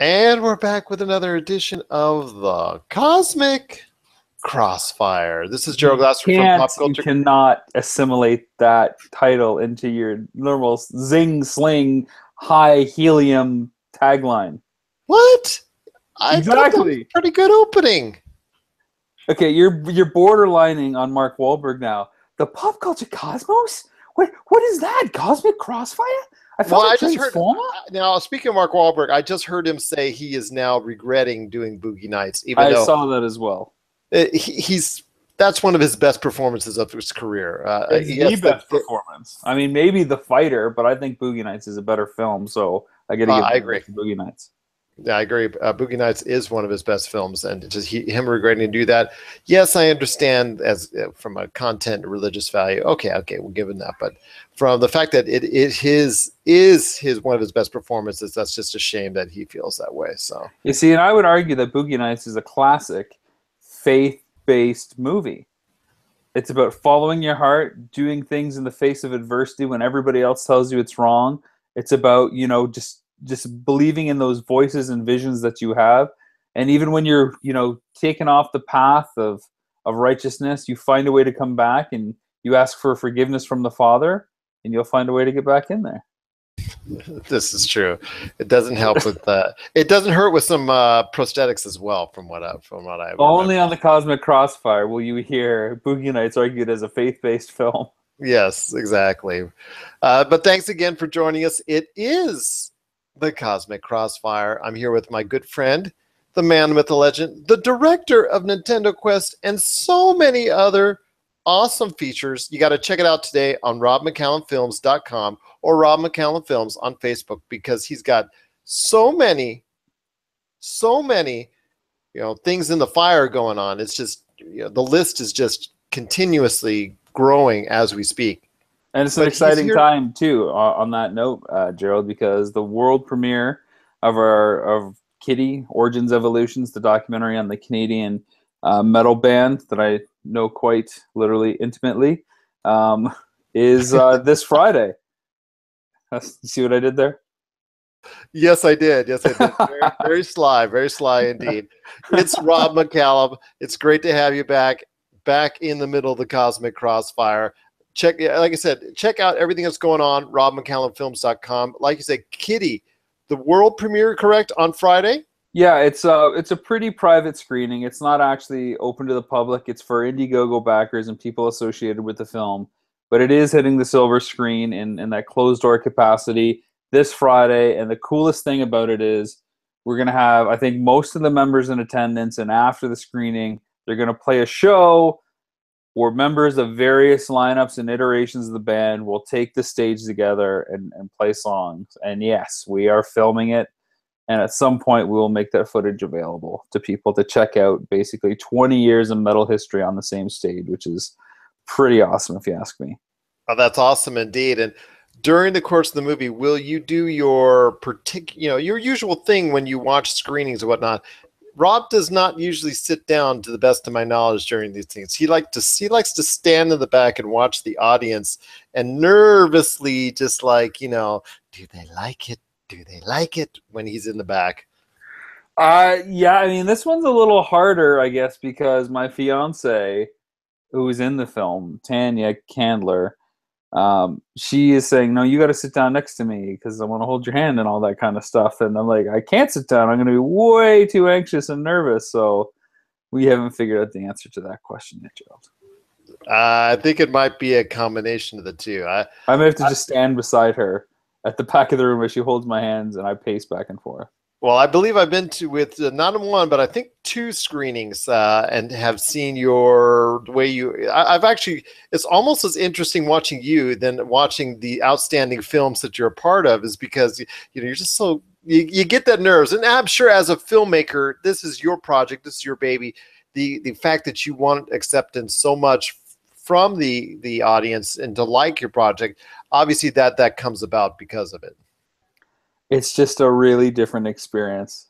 And we're back with another edition of the Cosmic Crossfire. This is Gerald Glassford from Pop Culture. You cannot assimilate that title into your normal zing, sling, high helium tagline. What? I thought that was Exactly. a pretty good opening. Okay, you're borderlining on Mark Wahlberg now. The Pop Culture Cosmos? What is that? Cosmic Crossfire? I just heard. Now, speaking of Mark Wahlberg, I just heard him say he is now regretting doing Boogie Nights. Even though saw that as well. That's one of his best performances of his career. It's the best performance. I mean, maybe The Fighter, but I think Boogie Nights is a better film. So I got to give. I agree. Boogie Nights. Yeah, I agree. Boogie Nights is one of his best films, and just him regretting to do that. Yes, I understand as from a content and religious value. Okay, we'll give him that. But from the fact that it is one of his best performances, that's just a shame that he feels that way. So you see, and I would argue that Boogie Nights is a classic faith-based movie. It's about following your heart, doing things in the face of adversity when everybody else tells you it's wrong. It's about just believing in those voices and visions that you have, and even when you're taken off the path of righteousness, you find a way to come back and you ask for forgiveness from the Father, and you'll find a way to get back in there. This is true. It doesn't help with it doesn't hurt with some prosthetics as well, from what I only on the Cosmic Crossfire will you hear Boogie Nights argued as a faith-based film. Yes, exactly. But thanks again for joining us. It is the Cosmic Crossfire. I'm here with my good friend, the man, the myth, the legend, the director of Nintendo Quest, and so many other awesome features. You got to check it out today on robmccallumfilms.com or Rob McCallum Films on Facebook, because he's got so many things in the fire going on. It's just the list is just continuously growing as we speak. And it's an exciting time too. On that note, Gerald, because the world premiere of Kitty Origins Evolutions, the documentary on the Canadian metal band that I know quite literally intimately, is this Friday. You see what I did there? Yes, I did. Very sly indeed. It's Rob McCallum. It's great to have you back in the middle of the Cosmic Crossfire. Like I said, check out everything that's going on, robmccallumfilms.com. Like you said, Kitty, the world premiere, correct, on Friday? Yeah, it's a pretty private screening. It's not actually open to the public. It's for Indiegogo backers and people associated with the film. But it is hitting the silver screen in that closed-door capacity this Friday. And the coolest thing about it is we're going to have, I think, most of the members in attendance. And after the screening, they're going to play a show where members of various lineups and iterations of the band will take the stage together and play songs. And yes, we are filming it. And at some point, we will make that footage available to people to check out basically 20 years of metal history on the same stage, which is pretty awesome if you ask me. Oh, that's awesome indeed. And during the course of the movie, will you do your your usual thing when you watch screenings and whatnot? Rob does not usually sit down, to the best of my knowledge, during these things. He likes to stand in the back and watch the audience and nervously just do they like it? Do they like it, when he's in the back? Yeah, I mean, this one's a little harder, I guess, because my fiance, who is in the film, Tanya Candler, she is saying, no, you got to sit down next to me because I want to hold your hand and all that kind of stuff. And I'm like, I can't sit down. I'm going to be way too anxious and nervous. So we haven't figured out the answer to that question yet, Gerald. I think it might be a combination of the two. I may have to just stand beside her at the back of the room as she holds my hands and I pace back and forth. Well, I believe I've been with not one, but I think 2 screenings and have seen the way you. I've actually. It's almost as interesting watching you than watching the outstanding films that you're a part of, is because you're just so you get that nerves. And I'm sure as a filmmaker, this is your project, this is your baby. The fact that you want acceptance so much from the audience and to like your project, obviously that comes about because of it. It's just a really different experience,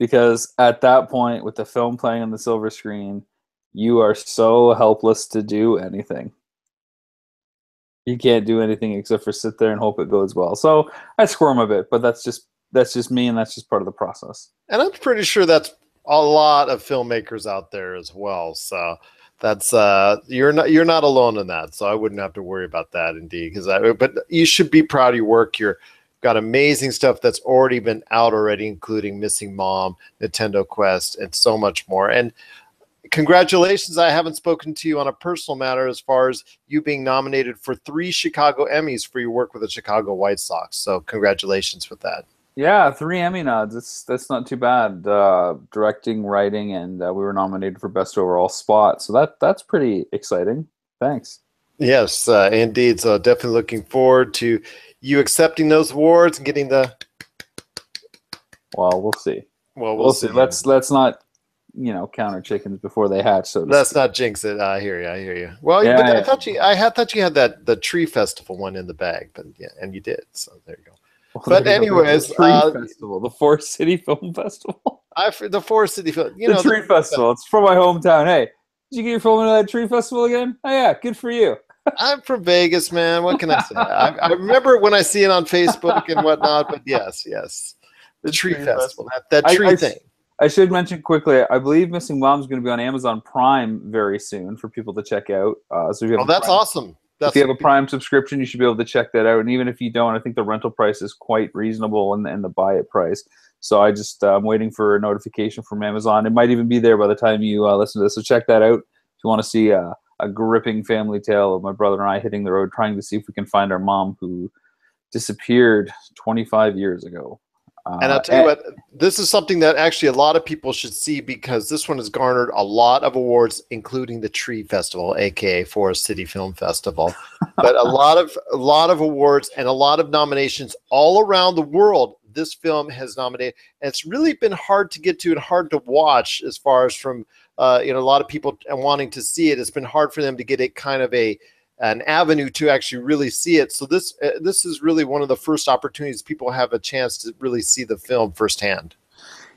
because at that point, with the film playing on the silver screen, you are so helpless to do anything. You can't do anything except for sit there and hope it goes well. So I squirm a bit, but that's that's just me, and that's just part of the process. And I'm pretty sure that's a lot of filmmakers out there as well. So that's you're not alone in that. So I wouldn't have to worry about that, indeed. But you should be proud of your work. You've got amazing stuff that's already been out already, including Missing Mom, Nintendo Quest, and so much more. And congratulations. I haven't spoken to you on a personal matter as far as you being nominated for 3 Chicago Emmys for your work with the Chicago White Sox. So congratulations with that. Yeah, 3 Emmy nods. That's not too bad. Directing, writing, and we were nominated for Best Overall Spot. So that's pretty exciting. Thanks. Yes, indeed. So definitely looking forward to you accepting those awards and getting the. Well, we'll see. Well, we'll see. Let's not, count our chickens before they hatch. So let's not jinx it. I hear you. Well, yeah, but yeah. I thought you had the Tree Festival one in the bag, but yeah, and you did. So there you go. Well, but anyways, the Tree Festival, the Forest City Film Festival. The Forest City Film, the Tree Festival. It's from my hometown. Hey, did you get your film into that Tree Festival again? Oh yeah, good for you. I'm from Vegas, man. What can I say? I remember when I see it on Facebook and whatnot. But yes, the Tree Festival, that tree thing. I should mention quickly, I believe Missing Mom is going to be on Amazon Prime very soon for people to check out. So if you have that's awesome. If you have a Prime subscription, you should be able to check that out. And even if you don't, I think the rental price is quite reasonable and the buy it price. So I'm waiting for a notification from Amazon. It might even be there by the time you listen to this. So check that out if you want to see a gripping family tale of my brother and I hitting the road trying to see if we can find our mom who disappeared 25 years ago. And I'll tell you what, this is something that actually a lot of people should see because this one has garnered a lot of awards, including the Tree Festival, aka Forest City Film Festival. But a lot of awards and a lot of nominations all around the world. This film has nominated, and it's really been hard to get to and hard to watch as far as from a lot of people wanting to see it. It's been hard for them to get it kind of an avenue to actually really see it. So this is really one of the first opportunities people have a chance to really see the film firsthand.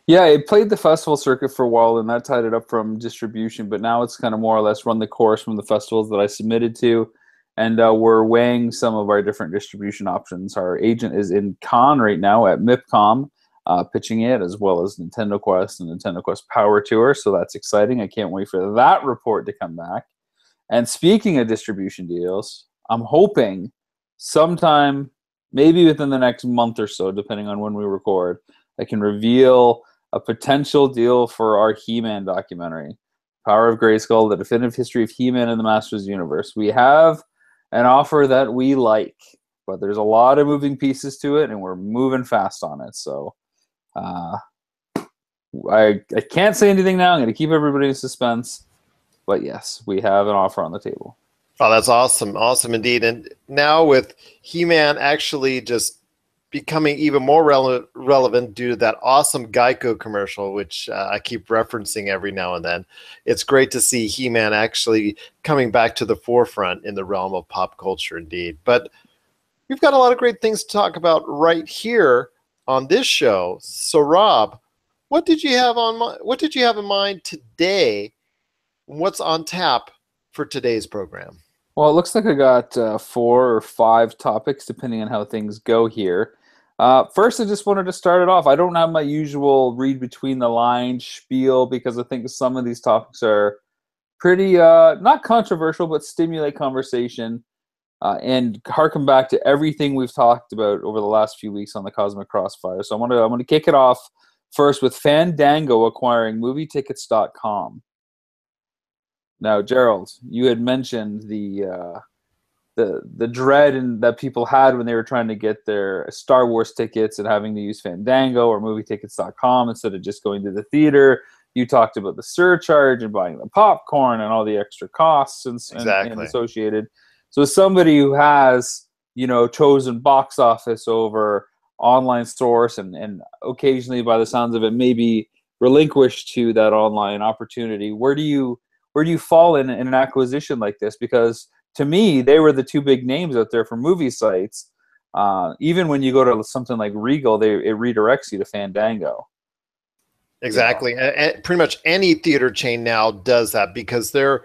Yeah, it played the festival circuit for a while, and that tied it up from distribution. But now it's kind of more or less run the course from the festivals that I submitted to, and we're weighing some of our different distribution options. Our agent is in Cannes right now at MIPCOM, pitching it, as well as Nintendo Quest and Nintendo Quest Power Tour. So that's exciting. I can't wait for that report to come back. And speaking of distribution deals, I'm hoping sometime, maybe within the next month or so, depending on when we record, I can reveal a potential deal for our He-Man documentary, Power of Grayskull, The Definitive History of He-Man and the Masters Universe. We have an offer that we like, but there's a lot of moving pieces to it, and we're moving fast on it. So I can't say anything now. I'm going to keep everybody in suspense. But yes, we have an offer on the table. Oh, that's awesome. Awesome indeed. And now with He-Man actually just becoming even more relevant due to that awesome Geico commercial, which I keep referencing every now and then. It's great to see He-Man actually coming back to the forefront in the realm of pop culture indeed. But we've got a lot of great things to talk about right here on this show. So Rob, what did you have in mind today? What's on tap for today's program? Well, it looks like I got 4 or 5 topics, depending on how things go here. First, I just wanted to start it off. I don't have my usual read between the lines spiel because I think some of these topics are pretty, not controversial, but stimulate conversation and harken back to everything we've talked about over the last few weeks on the Cosmic Crossfire. So I'm going to kick it off first with Fandango acquiring movietickets.com. Now, Gerald, you had mentioned the dread that people had when they were trying to get their Star Wars tickets and having to use Fandango or movietickets.com instead of just going to the theater. You talked about the surcharge and buying the popcorn and all the extra costs and associated. So as somebody who has, chosen box office over online source and occasionally, by the sounds of it, maybe relinquished to that online opportunity, where do you fall in an acquisition like this? Because to me, they were the 2 big names out there for movie sites. Even when you go to something like Regal, it redirects you to Fandango. Exactly. And pretty much any theater chain now does that because they're,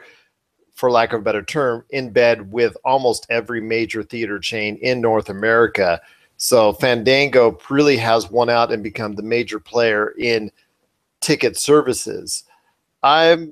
for lack of a better term, in bed with almost every major theater chain in North America. So Fandango really has won out and become the major player in ticket services. I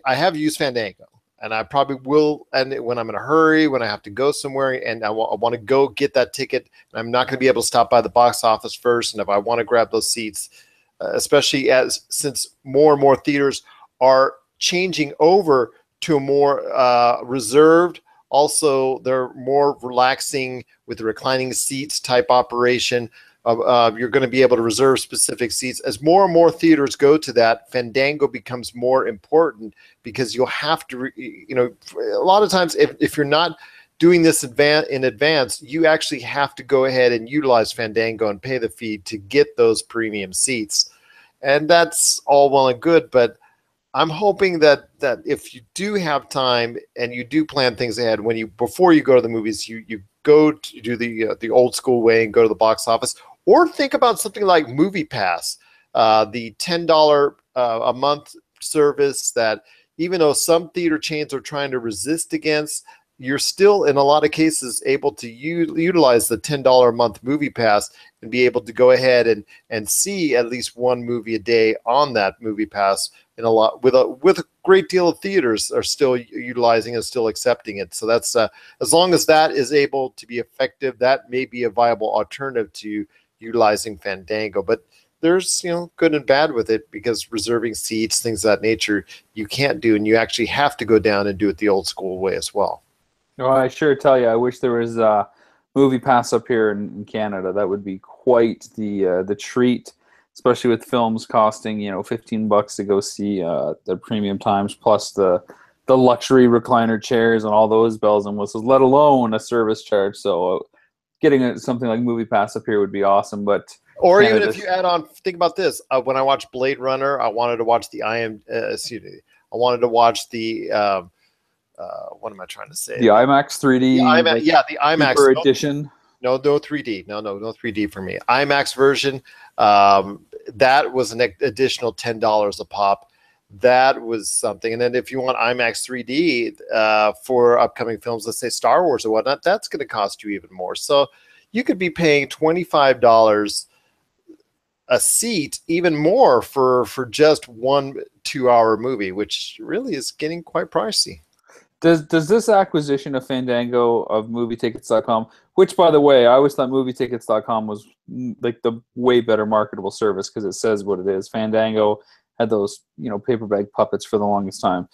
have used Fandango, and I probably will. And when I'm in a hurry, when I have to go somewhere, and I want to go get that ticket, and I'm not going to be able to stop by the box office first. And if I want to grab those seats, especially since more and more theaters are changing over to a more reserved. Also, they're more relaxing with the reclining seats type operation. You're going to be able to reserve specific seats. As more and more theaters go to that, Fandango becomes more important because you'll have to, a lot of times if you're not doing this in advance, you actually have to go ahead and utilize Fandango and pay the fee to get those premium seats. And that's all well and good, but I'm hoping that if you do have time and you do plan things ahead, before you go to the movies, you go to do the old school way and go to the box office, or think about something like Movie Pass, the $10 a month service that, even though some theater chains are trying to resist against, you're still in a lot of cases able to utilize the $10 a month Movie Pass and be able to go ahead and see at least one movie a day on that Movie Pass. With a great deal of theaters are still utilizing and still accepting it. So that's as long as that is able to be effective, that may be a viable alternative to utilizing Fandango. But there's good and bad with it, because reserving seats, things of that nature, you can't do, and you actually have to go down and do it the old school way as well. Well, I sure tell you, I wish there was a Movie Pass up here in Canada. That would be quite the treat, especially with films costing $15 to go see the premium times, plus the luxury recliner chairs and all those bells and whistles, let alone a service charge. So getting something like Movie Pass up here would be awesome. But or even if you add on, think about this: when I watched Blade Runner, I wanted to watch the I wanted to watch the what am I trying to say? The IMAX 3D. The IMAX Super edition. No 3D. No 3D for me. IMAX version. That was an additional $10 a pop. That was something. And then if you want IMAX 3D for upcoming films, let's say Star Wars or whatnot, that's going to cost you even more. So you could be paying $25 a seat, even more for just 1 2-hour movie, which really is getting quite pricey. Does this acquisition of Fandango of movietickets.com, which, by the way, I always thought movietickets.com was like the way better marketable service because it says what it is. Fandango had those, paper bag puppets for the longest time.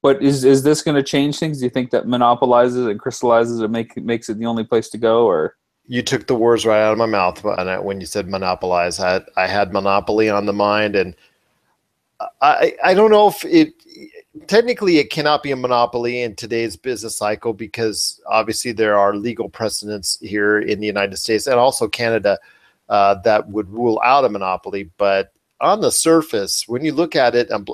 But is this going to change things? Do you think that monopolizes and crystallizes it, makes it the only place to go? Or you took the words right out of my mouth when you said monopolize. I had monopoly on the mind, and I don't know if it. Technically, it cannot be a monopoly in today's business cycle, because obviously there are legal precedents here in the United States and also Canada that would rule out a monopoly. But on the surface, when you look at it and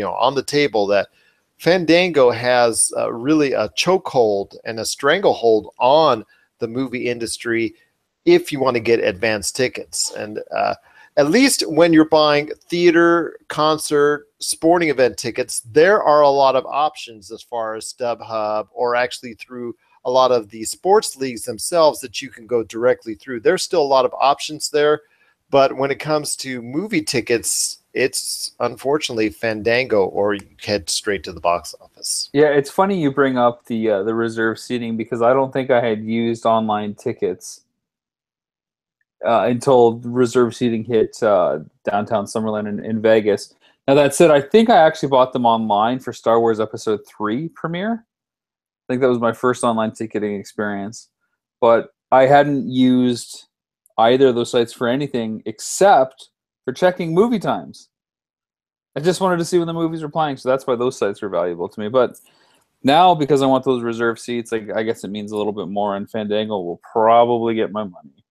on the table, that Fandango has really a chokehold and a stranglehold on the movie industry if you want to get advanced tickets. And at least when you're buying theater, concert, sporting event tickets, there are a lot of options as far as StubHub, or actually through a lot of the sports leagues themselves that you can go directly through. There's still a lot of options there. But when it comes to movie tickets, it's unfortunately Fandango, or you head straight to the box office. Yeah, it's funny you bring up the reserve seating, because I don't think I had used online tickets until reserve seating hit downtown Summerlin in Vegas. Now, that said, I think I actually bought them online for Star Wars Episode 3 premiere. I think that was my first online ticketing experience. But I hadn't used either of those sites for anything except for checking movie times. I just wanted to see when the movies were playing, so that's why those sites were valuable to me. But now, because I want those reserve seats, I guess it means a little bit more, and Fandango will probably get my money.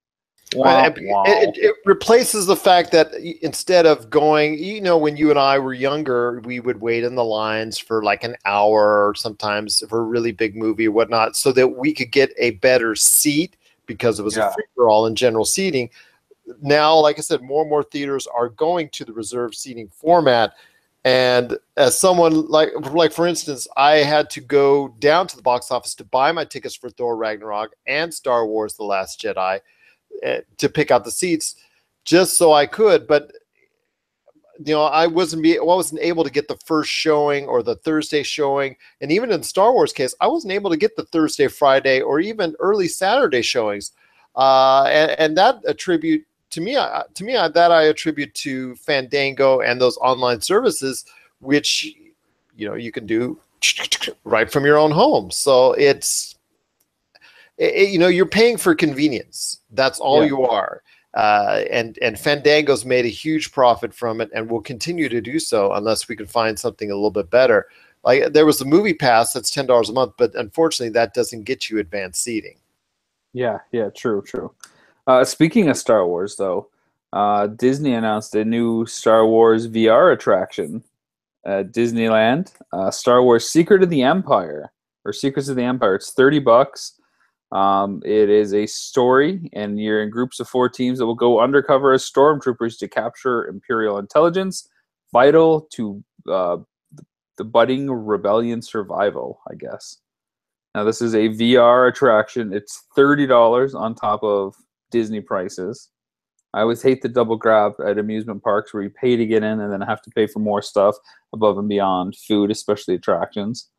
Wow. It replaces the fact that instead of going, when you and I were younger, we would wait in the lines for like an hour, or sometimes for a really big movie or whatnot, so that we could get a better seat, because it was a free-for-all in general seating. Now, like I said, more and more theaters are going to the reserve seating format. And as someone like for instance, I had to go down to the box office to buy my tickets for Thor Ragnarok and Star Wars The Last Jedi. to pick out the seats just so I could. But I wasn't able to get the first showing or the Thursday showing, and even in Star Wars case, I wasn't able to get the Thursday, Friday, or even early Saturday showings, and that attribute to me that I attribute to Fandango and those online services, which you can do right from your own home. So you're paying for convenience. That's all you are. And Fandango's made a huge profit from it and will continue to do so unless we can find something a little bit better. Like there was the movie pass that's $10 a month, but unfortunately that doesn't get you advanced seating. Yeah, true. Speaking of Star Wars, though, Disney announced a new Star Wars VR attraction at Disneyland, Star Wars Secrets of the Empire. It's $30. It is a story, and you're in groups of 4 teams that will go undercover as stormtroopers to capture Imperial intelligence, vital to the budding rebellion survival, I guess. Now, this is a VR attraction. It's $30 on top of Disney prices. I always hate the double grab at amusement parks where you pay to get in and then have to pay for more stuff above and beyond food, especially attractions.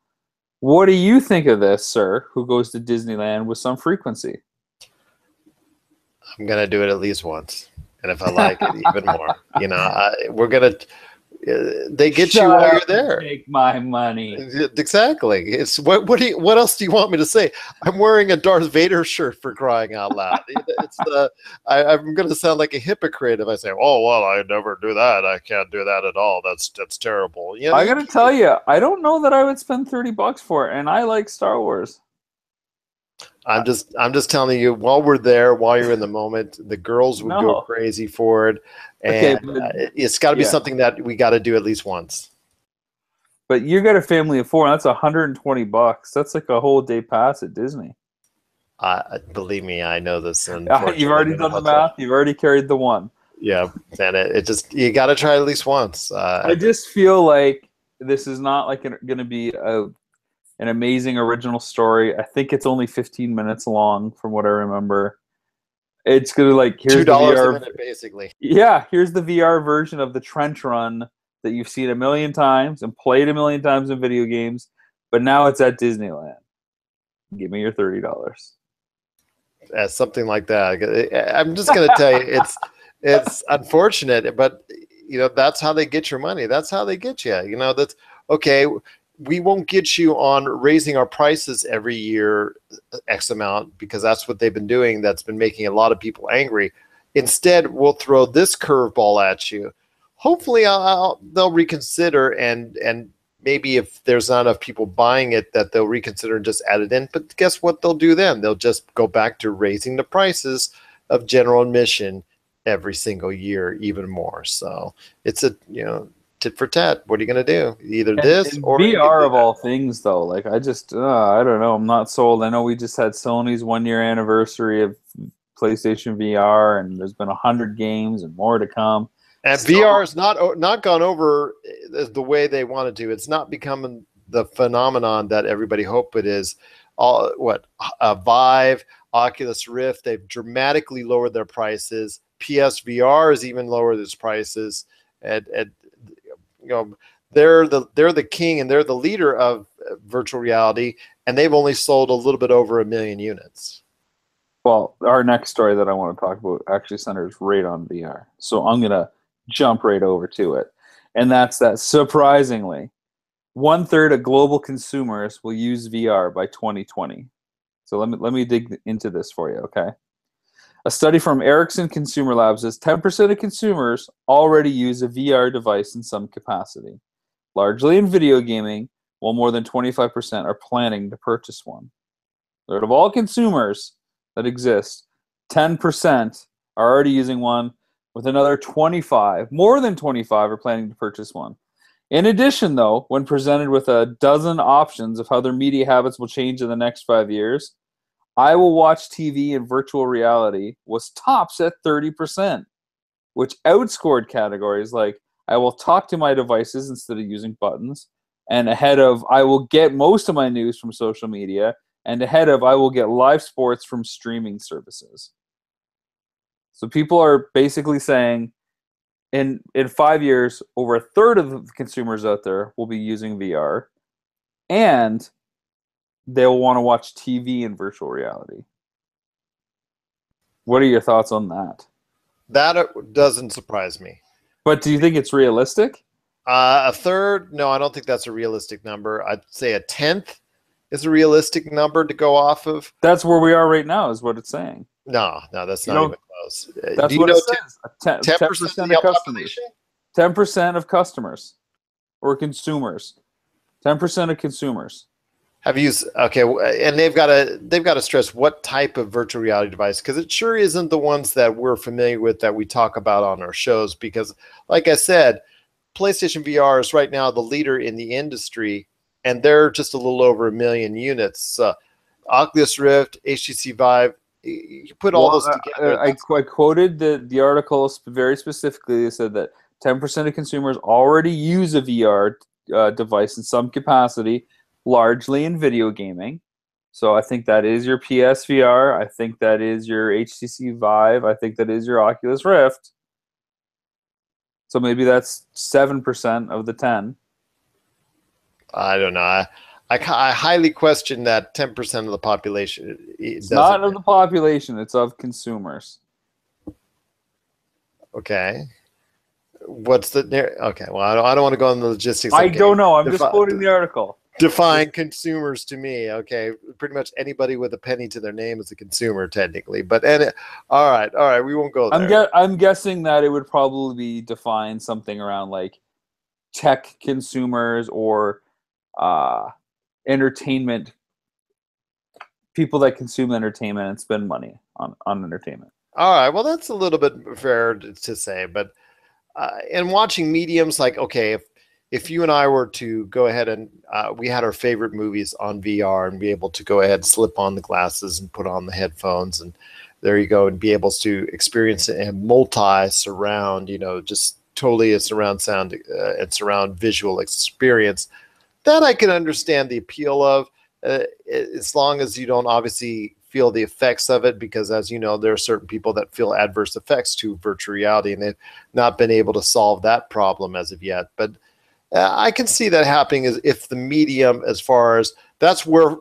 What do you think of this, sir, who goes to Disneyland with some frequency? I'm going to do it at least once. And if I like it, even more. We're going to... they get you while you're there. Take my money. Exactly. It's what else do you want me to say? I'm wearing a Darth Vader shirt, for crying out loud. I'm going to sound like a hypocrite if I say, "Oh well, I never do that. I can't do that at all. That's terrible." I got to tell you, I don't know that I would spend $30 for it, and I like Star Wars. I'm just telling you, while we're there, while you're in the moment, the girls would go crazy for it, and it's got to be something that we got to do at least once. But you got a family of 4, and that's $120. That's like a whole day pass at Disney. Believe me, I know this. You've already done the math. You've already carried the one. Yeah, and it just you got to try at least once. I just feel like this is not like going to be an amazing original story. I think it's only 15 minutes long, from what I remember. It's gonna here's $2 the VR, a minute, basically. Yeah, here's the VR version of the trench run that you've seen a million times and played a million times in video games, but now it's at Disneyland. Give me your $30. Something like that. I'm just gonna tell you, it's unfortunate, but that's how they get your money. That's how they get you. That's okay. We won't get you on raising our prices every year X amount because that's what they've been doing. That's been making a lot of people angry. Instead, we'll throw this curveball at you. Hopefully, they'll reconsider and maybe if there's not enough people buying it, that they'll reconsider and just add it in. But guess what they'll do then? They'll just go back to raising the prices of general admission every single year even more. So it's tit for tat. What are you going to do? Either this or VR of all things, though. I don't know. I'm not sold. I know we just had Sony's 1-year anniversary of PlayStation VR, and there's been 100 games and more to come. And VR has not gone over the way they wanted to. It's not becoming the phenomenon that everybody hoped it is. Vive, Oculus Rift, they've dramatically lowered their prices. PSVR has even lowered its prices. They're the king and they're the leader of virtual reality, and they've only sold a little bit over 1 million units. Well, our next story that I want to talk about actually centers right on VR. So I'm going to jump right over to it. And that's that surprisingly, 1/3 of global consumers will use VR by 2020. So let me dig into this for you, okay? A study from Ericsson Consumer Labs says 10% of consumers already use a VR device in some capacity, largely in video gaming, while more than 25% are planning to purchase one. Out of all consumers that exist, 10% are already using one, with another 25, more than 25, are planning to purchase one. In addition, though, when presented with a dozen options of how their media habits will change in the next 5 years, I will watch TV in virtual reality was tops at 30%, which outscored categories like I will talk to my devices instead of using buttons, and ahead of I will get most of my news from social media, and ahead of I will get live sports from streaming services. So people are basically saying in 5 years, over a third of the consumers out there will be using VR, and they'll want to watch TV in virtual reality. What are your thoughts on that? That doesn't surprise me. But do you think it's realistic? A third? No, I don't think that's a realistic number. I'd say a tenth is a realistic number to go off of. That's where we are right now, is what it's saying. No, that's not even close. That's what it says. 10% of customers. 10% of customers or consumers. 10% of consumers. Have you okay? And they've got to stress what type of virtual reality device, because it sure isn't the ones that we're familiar with that we talk about on our shows. Because, like I said, PlayStation VR is right now the leader in the industry, and they're just a little over 1 million units. Oculus Rift, HTC Vive, you put all those together. I quoted the article very specifically. They said that 10% of consumers already use a VR device in some capacity, largely in video gaming. So I think that is your PSVR. I think that is your HTC Vive. I think that is your Oculus Rift. So maybe that's 7% of the 10. I don't know. I highly question that 10% of the population. It's not of the population. It's of consumers. Okay. What's the... Okay, well, I don't want to go into the logistics. I don't know. I'm just quoting the article. Define consumers to me. Okay, pretty much anybody with a penny to their name is a consumer, technically. But all right, we won't go there. I'm guessing that it would probably be defined something around like tech consumers or entertainment, people that consume entertainment and spend money on entertainment. All right, well, that's a little bit fair to say, but in watching mediums, like, okay, if you and I were to go ahead and we had our favorite movies on VR and be able to go ahead and slip on the glasses and put on the headphones, and there you go, and be able to experience it in multi-surround, just totally a surround sound and surround visual experience, that I can understand the appeal of, as long as you don't obviously feel the effects of it, because as you know, there are certain people that feel adverse effects to virtual reality, and they've not been able to solve that problem as of yet. But I can see that happening is if the medium, as far as that's where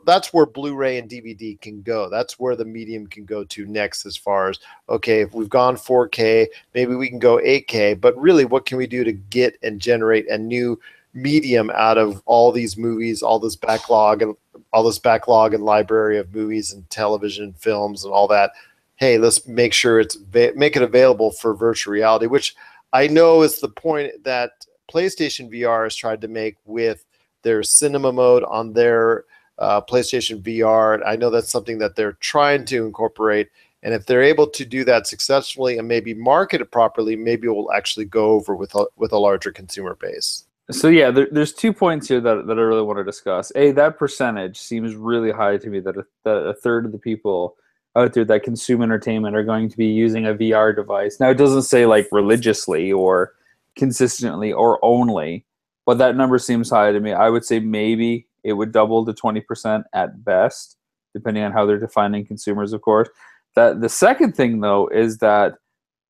Blu-ray and DVD can go. That's where the medium can go to next, as far as, okay, if we've gone 4K, maybe we can go 8K, but really what can we do to get and generate a new medium out of all these movies, all this backlog and library of movies and television films and all that? Hey, let's make sure make it available for virtual reality, which I know is the point that PlayStation VR has tried to make with their cinema mode on their PlayStation VR. I know that's something that they're trying to incorporate, and if they're able to do that successfully and maybe market it properly, maybe it will actually go over with a larger consumer base. So yeah, there's 2 points here that I really want to discuss. That percentage seems really high to me, that a third of the people out there that consume entertainment are going to be using a VR device. Now, it doesn't say like religiously or consistently or only, but that number seems high to me. I would say maybe it would double to 20% at best, depending on how they're defining consumers, of course. That the second thing, though, is that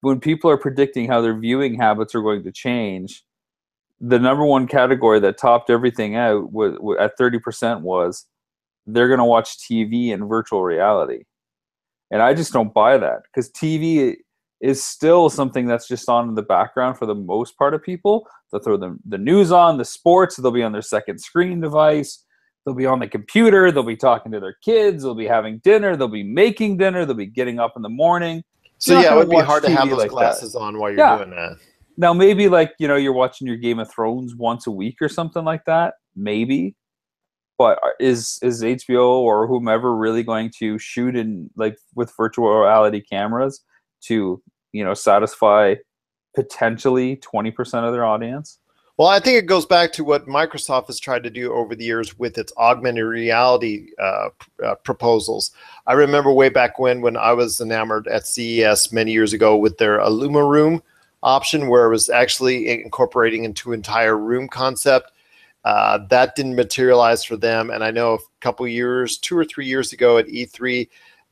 when people are predicting how their viewing habits are going to change, the number one category that topped everything out at 30% was they're going to watch TV in virtual reality. And I just don't buy that, because TV is still something that's just on in the background for the most part of people. They'll throw the news on, the sports, they'll be on their second screen device, they'll be on the computer, they'll be talking to their kids, they'll be having dinner, they'll be making dinner, they'll be getting up in the morning. So yeah, it would be hard to have those glasses on while you're doing that. Now, maybe like, you're watching your Game of Thrones once a week or something like that, maybe. But is HBO or whomever really going to shoot in like with virtual reality cameras to, satisfy potentially 20% of their audience? Well, I think it goes back to what Microsoft has tried to do over the years with its augmented reality proposals. I remember way back when I was enamored at CES many years ago with their Illuma Room option, where it was actually incorporating into entire room concept. That didn't materialize for them. And I know a couple years, 2 or 3 years ago at E3,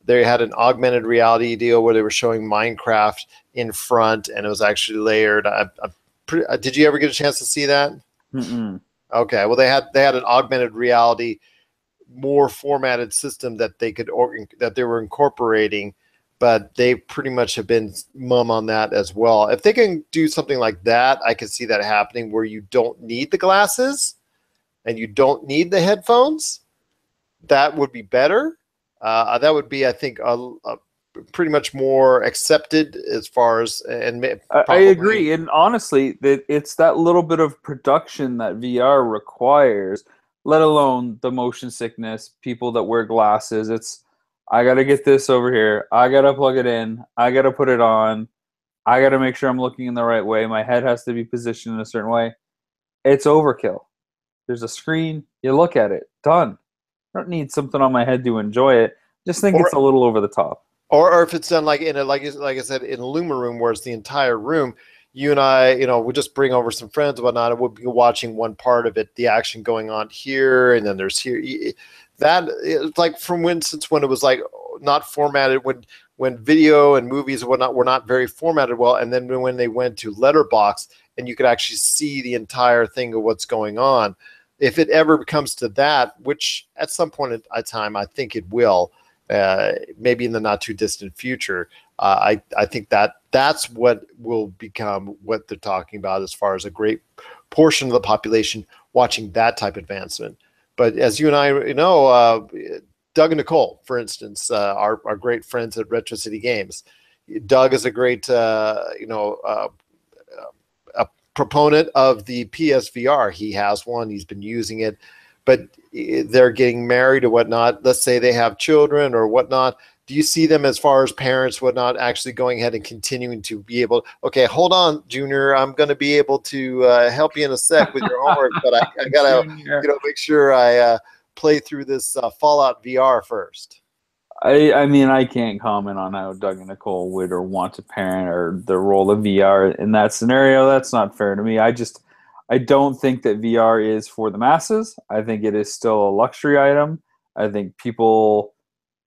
They had an augmented reality deal where they were showing Minecraft in front, and it was actually layered. Did you ever get a chance to see that? Mm-mm. Okay, well, they had an augmented reality, more formatted system that they were incorporating, but they pretty much have been mum on that as well. If they can do something like that, I can see that happening where you don't need the glasses and you don't need the headphones. That would be better. That would be, I think, pretty much more accepted as far as I agree, and honestly, that it's that little bit of production that VR requires, let alone the motion sickness, people that wear glasses. It's I gotta get this over here. I gotta plug it in. I gotta put it on. I gotta make sure I'm looking in the right way. My head has to be positioned in a certain way. It's overkill. There's a screen. You look at it. Done. I don't need something on my head to enjoy it. Just think it's a little over the top. Or if it's done like in a like I said in a Luma room where it's the entire room, you and I, we'll just bring over some friends and whatnot, and we'll be watching one part of it, the action going on here, and then there's here. That it's like from since when it was like not formatted, when video and movies and whatnot were not very formatted well, and then when they went to letterbox and you could actually see the entire thing of what's going on. If it ever comes to that, which at some point in time I think it will, maybe in the not too distant future, I think that's what will become what they're talking about as far as a great portion of the population watching that type of advancement. But as you and I know, Doug and Nicole, for instance, our great friends at Retro City Games. Doug is a great, a proponent of the PSVR. He has one. He's been using it. But they're getting married or whatnot. Let's say they have children or whatnot. Do you see them as far as parents, whatnot, actually going ahead and continuing to be able, okay, hold on, Junior, I'm going to be able to help you in a sec with your homework, but I got to make sure I play through this Fallout VR first. I mean, I can't comment on how Doug and Nicole would or want to parent or the role of VR in that scenario. That's not fair to me. I don't think that VR is for the masses. I think it is still a luxury item. I think people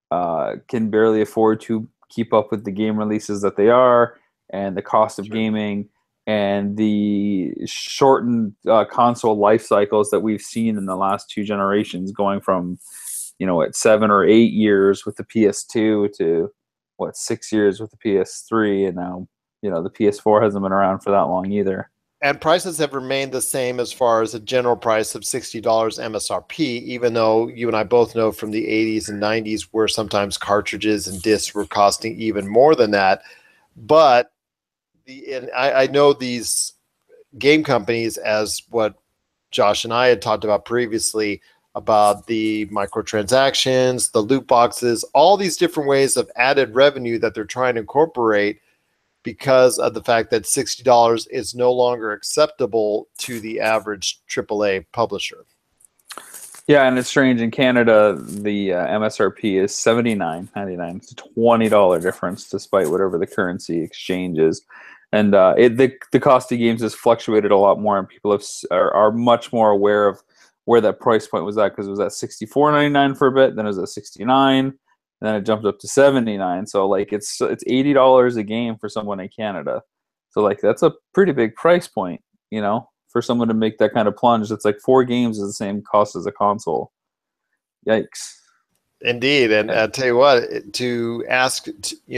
can barely afford to keep up with the game releases that they are, and the cost of gaming, and the shortened console life cycles that we've seen in the last two generations, going from at 7 or 8 years with the PS2 to 6 years with the PS3, and now the PS4 hasn't been around for that long either. And prices have remained the same as far as a general price of $60 MSRP, even though you and I both know from the 80s and 90s where sometimes cartridges and discs were costing even more than that. But I know these game companies, as what Josh and I had talked about previously, about the microtransactions, the loot boxes, all these different ways of added revenue that they're trying to incorporate, because of the fact that $60 is no longer acceptable to the average AAA publisher. Yeah, and it's strange. In Canada, the MSRP is $79.99. It's a $20 difference, despite whatever the currency exchange is. And the cost of games has fluctuated a lot more, and people are much more aware of where that price point was at, because it was at $64.99 for a bit, then it was at $69. Then it jumped up to $79. So it's $80 a game for someone in Canada. So that's a pretty big price point, for someone to make that kind of plunge. It's like 4 games is the same cost as a console. Yikes. Indeed, and I tell you what, to ask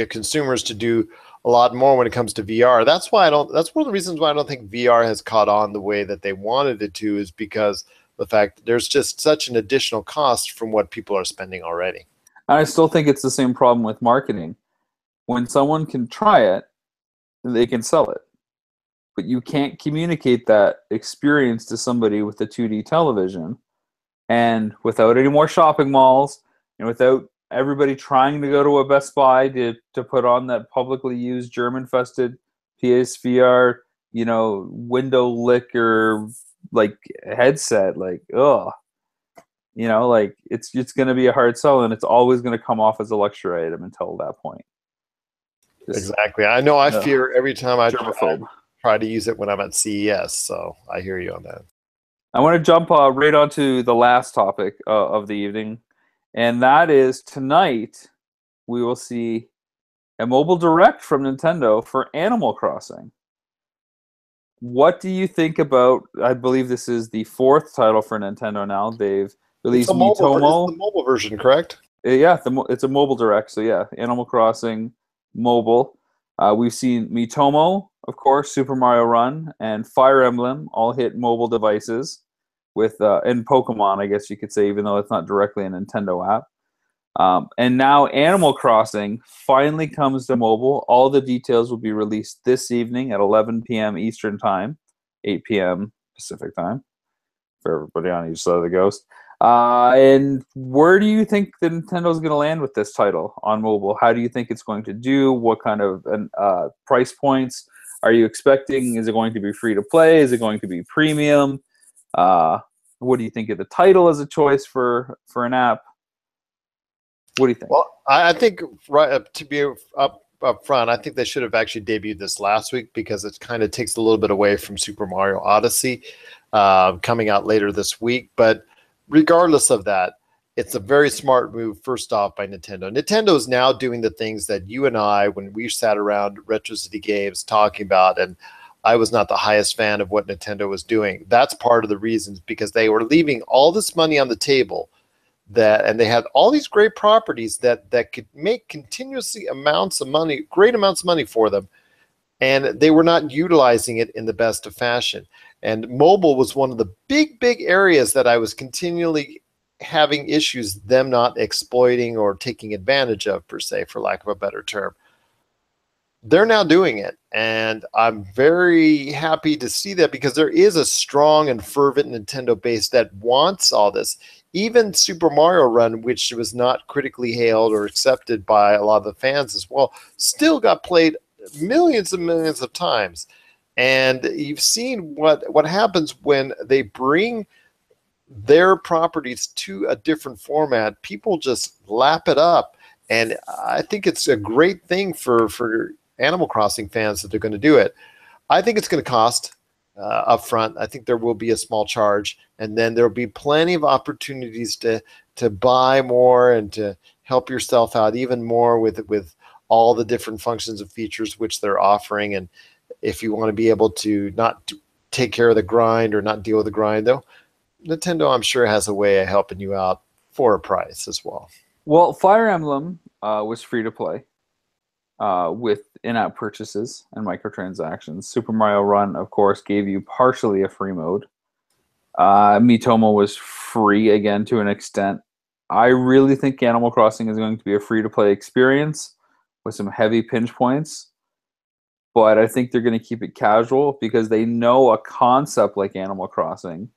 consumers to do a lot more when it comes to VR. That's one of the reasons why I don't think VR has caught on the way that they wanted it to, is because the fact that there's just such an additional cost from what people are spending already. I still think it's the same problem with marketing. When someone can try it, they can sell it. But you can't communicate that experience to somebody with a 2D television. And without any more shopping malls, and without everybody trying to go to a Best Buy to put on that publicly used German-fested PSVR, window licker headset, ugh. It's going to be a hard sell, and it's always going to come off as a luxury item until that point. Exactly. I know I fear every time I try to use it when I'm at CES, so I hear you on that. I want to jump right onto the last topic of the evening, and that is tonight we will see a mobile direct from Nintendo for Animal Crossing. What do you think about? I believe this is the 4th title for Nintendo now. They've released It's Miitomo. the mobile version, correct? Yeah, it's a mobile direct. So yeah, Animal Crossing mobile. We've seen Miitomo, of course, Super Mario Run, and Fire Emblem all hit mobile devices with and Pokemon, I guess you could say, even though it's not directly a Nintendo app. And now Animal Crossing finally comes to mobile. All the details will be released this evening at 11 p.m. Eastern Time, 8 p.m. Pacific Time, for everybody on each side of the ghost. And where do you think the Nintendo's going to land with this title on mobile? How do you think it's going to do? What kind of price points are you expecting? Is it going to be free to play? Is it going to be premium? What do you think of the title as a choice for an app? What do you think? Well, I think to be up front, I think they should have actually debuted this last week because it kind of takes a little bit away from Super Mario Odyssey coming out later this week. But regardless of that, it's a very smart move, first off, by Nintendo. Nintendo is now doing the things that you and I, when we sat around Retro City Games talking about, and I was not the highest fan of what Nintendo was doing. That's part of the reasons, because they were leaving all this money on the table and they had all these great properties that could make continuously amounts of money, great amounts of money for them, and they were not utilizing it in the best of fashion. And mobile was one of the big areas that I was continually having issues them not exploiting or taking advantage of, per se, for lack of a better term. They're now doing it, and I'm very happy to see that, because there is a strong and fervent Nintendo base that wants all this. Even Super Mario Run, which was not critically hailed or accepted by a lot of the fans as well, still got played millions and millions of times. And you've seen what happens when they bring their properties to a different format. People just lap it up. And I think it's a great thing for Animal Crossing fans that they're going to do it. I think it's going to cost upfront. I think there will be a small charge, and then there'll be plenty of opportunities to buy more and to help yourself out even more with all the different functions and features which they're offering. And if you want to be able to not take care of the grind or not deal with the grind, though, Nintendo, I'm sure, has a way of helping you out for a price as well. Well, Fire Emblem was free to play with in-app purchases and microtransactions. Super Mario Run, of course, gave you partially a free mode. Miitomo was free, again, to an extent. I really think Animal Crossing is going to be a free-to-play experience with some heavy pinch points. But I think they're going to keep it casual because they know a concept like Animal Crossing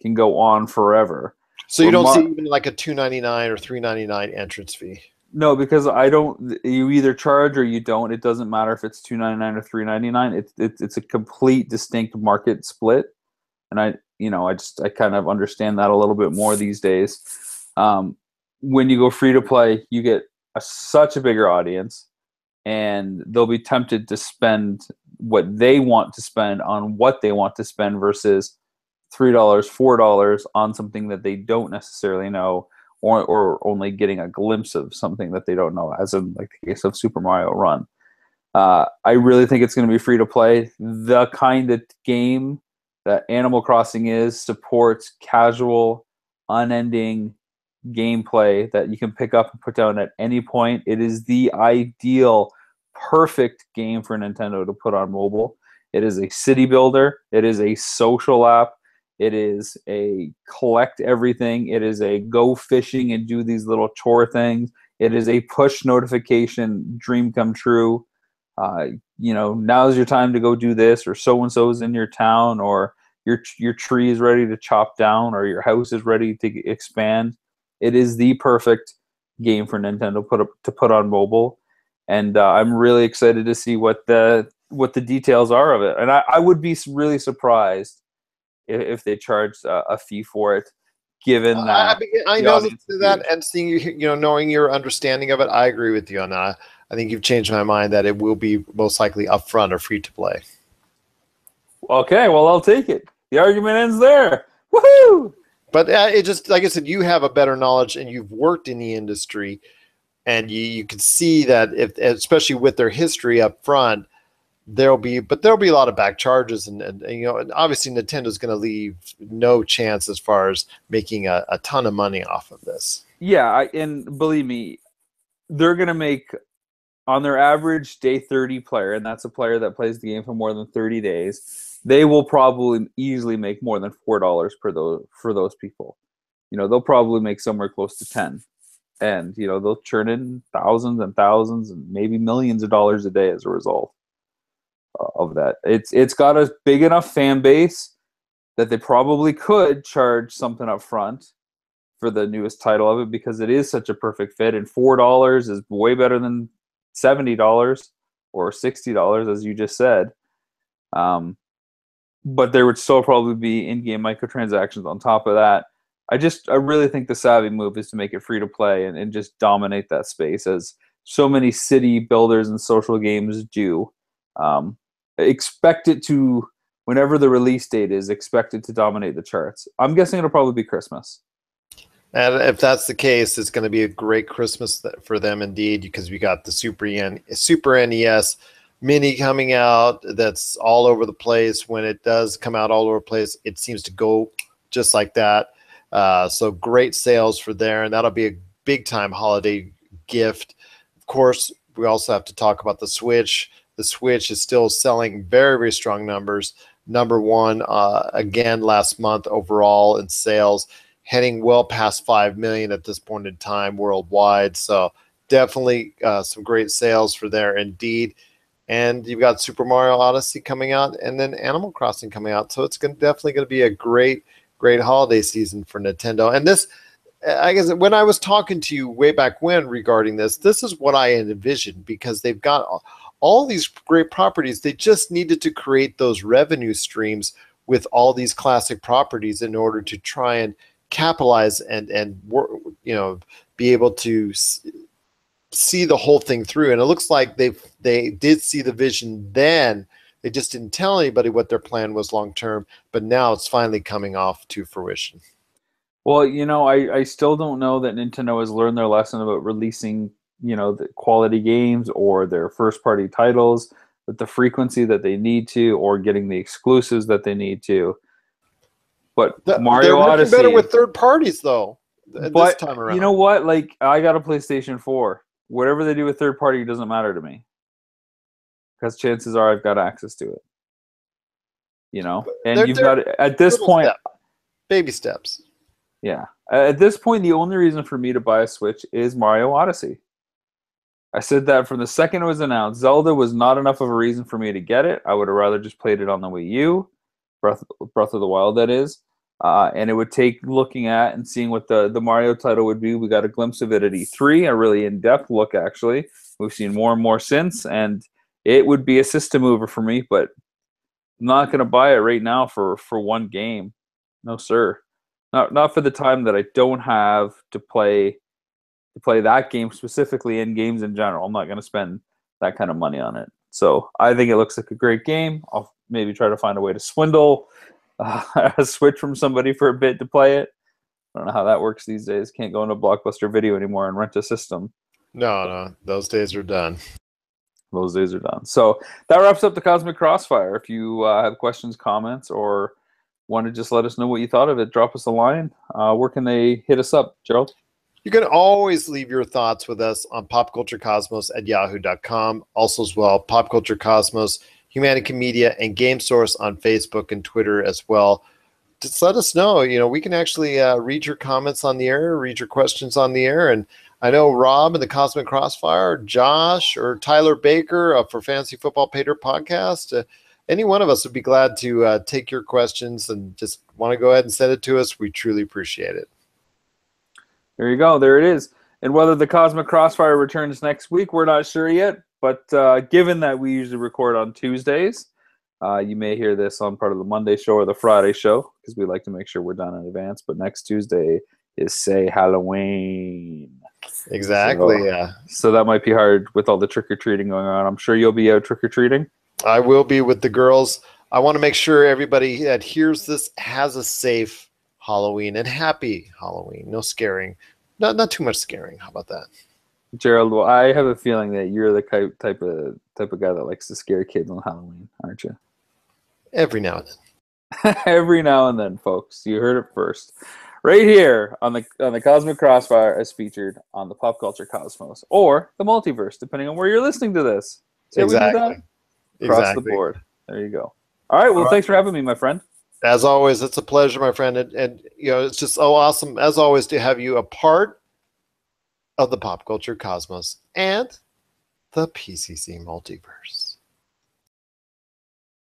can go on forever. So you don't see even like a $2.99 or $3.99 entrance fee? No, because I don't. You either charge or you don't. It doesn't matter if it's $2.99 or $3.99. It's a complete distinct market split, and I kind of understand that a little bit more these days. When you go free to play, you get such a bigger audience, and they'll be tempted to spend what they want to spend on what they want to spend versus $3, $4 on something that they don't necessarily know, or only getting a glimpse of something that they don't know, as in like the case of Super Mario Run. I really think it's going to be free to play. The kind of game that Animal Crossing supports casual, unending gameplay that you can pick up and put down at any point. It is the ideal, perfect game for Nintendo to put on mobile. It is a city builder. It is a social app. It is a collect everything. It is a go fishing and do these little chore things. It is a push notification dream come true. Now's your time to go do this, or so-and-so's in your town, or your tree is ready to chop down, or your house is ready to expand. It is the perfect game for Nintendo to put on mobile. And I'm really excited to see what the details are of it. And I would be really surprised if they charged a fee for it, given that I know that, and seeing knowing your understanding of it, I agree with you on that. I think you've changed my mind that it will be most likely upfront or free to play. Okay, well, I'll take it. The argument ends there. Woohoo! But it just, like I said, you have a better knowledge and you've worked in the industry, and you can see that if, especially with their history up front, there'll be a lot of back charges, and and obviously Nintendo's going to leave no chance as far as making a ton of money off of this. Yeah, and believe me, they're going to make, on their average day 30 player, and that's a player that plays the game for more than 30 days, they will probably easily make more than $4 for those people. They'll probably make somewhere close to 10. And, they'll churn in thousands and thousands and maybe millions of dollars a day as a result of that. It's got a big enough fan base that they probably could charge something up front for the newest title of it, because it is such a perfect fit, and $4 is way better than $70 or $60, as you just said. But there would still probably be in-game microtransactions on top of that. I really think the savvy move is to make it free to play and just dominate that space, as so many city builders and social games do. Expect it to, whenever the release date is, expect it to dominate the charts. I'm guessing it'll probably be Christmas. And if that's the case, it's going to be a great Christmas for them indeed, because we got the Super NES Mini coming out. That's all over the place. When it does come out all over the place, it seems to go just like that. So great sales for there, and that'll be a big-time holiday gift. Of course, we also have to talk about the Switch. The Switch is still selling very, very strong numbers. Number one, again, last month overall in sales, heading well past 5 million at this point in time worldwide. So definitely some great sales for there indeed. And you've got Super Mario Odyssey coming out, and then Animal Crossing coming out. So it's definitely going to be a great holiday season for Nintendo. And this, I guess, when I was talking to you way back when regarding this is what I envisioned, because they've got all these great properties. They just needed to create those revenue streams with all these classic properties in order to try and capitalize and be able to see the whole thing through. And it looks like they did see the vision then. They just didn't tell anybody what their plan was long term, but now it's finally coming off to fruition. Well, I still don't know that Nintendo has learned their lesson about releasing, the quality games or their first party titles with the frequency that they need to, or getting the exclusives that they need to. But Mario Odyssey, better with third parties though. This time around, you know what? Like, I got a PlayStation 4. Whatever they do with third party doesn't matter to me, because chances are I've got access to it. And you've got, at this point, baby steps. Yeah, at this point, the only reason for me to buy a Switch is Mario Odyssey. I said that from the second it was announced. Zelda was not enough of a reason for me to get it. I would have rather just played it on the Wii U, Breath of the Wild, that is. And it would take looking at and seeing what the Mario title would be. We got a glimpse of it at E3, a really in-depth look, actually. We've seen more and more since, and it would be a system mover for me, but I'm not going to buy it right now for one game. No, sir. Not for the time that I don't have to play that game specifically, and games in general. I'm not going to spend that kind of money on it. So I think it looks like a great game. I'll maybe try to find a way to swindle a Switch from somebody for a bit to play it. I don't know how that works these days. Can't go into Blockbuster Video anymore and rent a system. No, those days are done. Those days are done. So that wraps up the Cosmic Crossfire. If you have questions, comments, or want to just let us know what you thought of it, drop us a line. Where can they hit us up, Gerald? You can always leave your thoughts with us on popculturecosmos@yahoo.com. Also as well, Pop Culture Cosmos, Humanica Media, and Game Source on Facebook and Twitter as well. Just let us know. We can actually read your comments on the air, read your questions on the air. And I know Rob and the Cosmic Crossfire, Josh, or Tyler Baker for Fantasy Football Pater Podcast. Any one of us would be glad to take your questions, and just want to go ahead and send it to us. We truly appreciate it. There you go. There it is. And whether the Cosmic Crossfire returns next week, we're not sure yet. But given that we usually record on Tuesdays, you may hear this on part of the Monday show or the Friday show, because we like to make sure we're done in advance. But next Tuesday is, say, Halloween. Exactly, yeah. So that might be hard with all the trick-or-treating going on. I'm sure you'll be out trick-or-treating. I will be with the girls. I want to make sure everybody that hears this has a safe Halloween and happy Halloween. No scaring. Not too much scaring. How about that? Gerald, well, I have a feeling that you're the type of guy that likes to scare kids on Halloween, aren't you? Every now and then. Every now and then, folks. You heard it first. Right here on the Cosmic Crossfire, as featured on the Pop Culture Cosmos or the Multiverse, depending on where you're listening to this. See how we do that? Across the board. There you go. All right. Well, thanks for having me, my friend. As always, it's a pleasure, my friend. And you know, it's just so awesome, as always, to have you a part of the Pop Culture Cosmos and the PCC Multiverse.